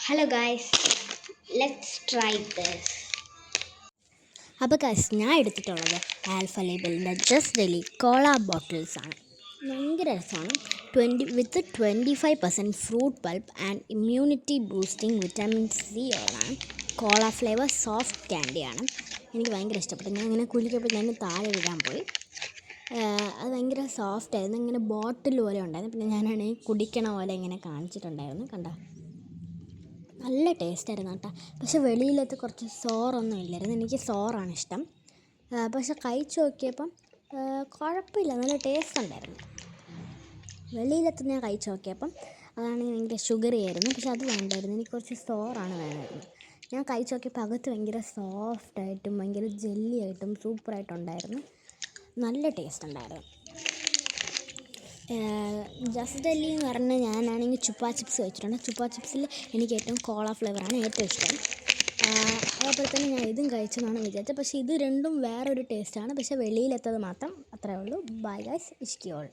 Hello guys, let's try this. അപ്പോൾ ഞാൻ എടുത്തിട്ടുള്ളത് ആൽഫ ലേബലിൻ്റെ ജസ്റ്റ് ഡെയിലി കോള ബോട്ടിൽസാണ്. ഭയങ്കര രസമാണ്. 25% fruit pulp and immunity boosting vitamin C ഉള്ളതാണ്. കോള ഫ്ലേവർ സോഫ്റ്റ് ക്യാൻഡിയാണ്. എനിക്ക് ഭയങ്കര ഇഷ്ടപ്പെട്ടു. ഞാൻ ഇങ്ങനെ കുലുക്കിയപ്പോൾ ഞാൻ താഴെ വിടാൻ പോയി. അത് ഭയങ്കര സോഫ്റ്റായിരുന്നു. ഇങ്ങനെ ബോട്ടിൽ പോലെ ഉണ്ടായിരുന്നു. പിന്നെ ഞാനാണെങ്കിൽ കുടിക്കണ പോലെ ഇങ്ങനെ കാണിച്ചിട്ടുണ്ടായിരുന്നു. കണ്ടോ, നല്ല ടേസ്റ്റായിരുന്നു കേട്ടോ. പക്ഷെ വെളിയിലത്തെ കുറച്ച് സോറൊന്നും ഇല്ലായിരുന്നു. എനിക്ക് സോറാണ് ഇഷ്ടം. പക്ഷെ കഴിച്ച് നോക്കിയപ്പം കുഴപ്പമില്ല, നല്ല ടേസ്റ്റ് ഉണ്ടായിരുന്നു. വെളിയിലത്തെ ഞാൻ കഴിച്ച് നോക്കിയപ്പം അതാണെങ്കിൽ ഭയങ്കര ഷുഗറി ആയിരുന്നു. പക്ഷെ അത് വേണ്ടായിരുന്നു, എനിക്ക് കുറച്ച് സോറാണ് വേണമായിരുന്നു. ഞാൻ കഴിച്ച് നോക്കിയപ്പോൾ അകത്ത് ഭയങ്കര സോഫ്റ്റായിട്ടും ഭയങ്കര ജെല്ലി ആയിട്ടും സൂപ്പറായിട്ടുണ്ടായിരുന്നു. നല്ല ടേസ്റ്റ് ഉണ്ടായിരുന്നു. ജസ്റ്റ് ഡെല്ലി എന്ന് പറഞ്ഞാൽ ഞാനാണെങ്കിൽ ചുപ്പാ ചിപ്സ് കഴിച്ചിട്ടുണ്ട്. ചുപ്പാ ചിപ്സിൽ എനിക്ക് ഏറ്റവും കോള ഫ്ലേവറാണ് ഏറ്റവും ഇഷ്ടം. അതേപോലെ തന്നെ ഞാൻ ഇതും കഴിച്ചെന്നാണ് വിചാരിച്ചത്. പക്ഷേ ഇത് രണ്ടും വേറൊരു ടേസ്റ്റാണ്. പക്ഷേ വെളിയിലെത്തത് മാത്രം അത്രയേ ഉള്ളൂ. ബൈ ഗൈസ്, ഇഷ്കി ഓൾ.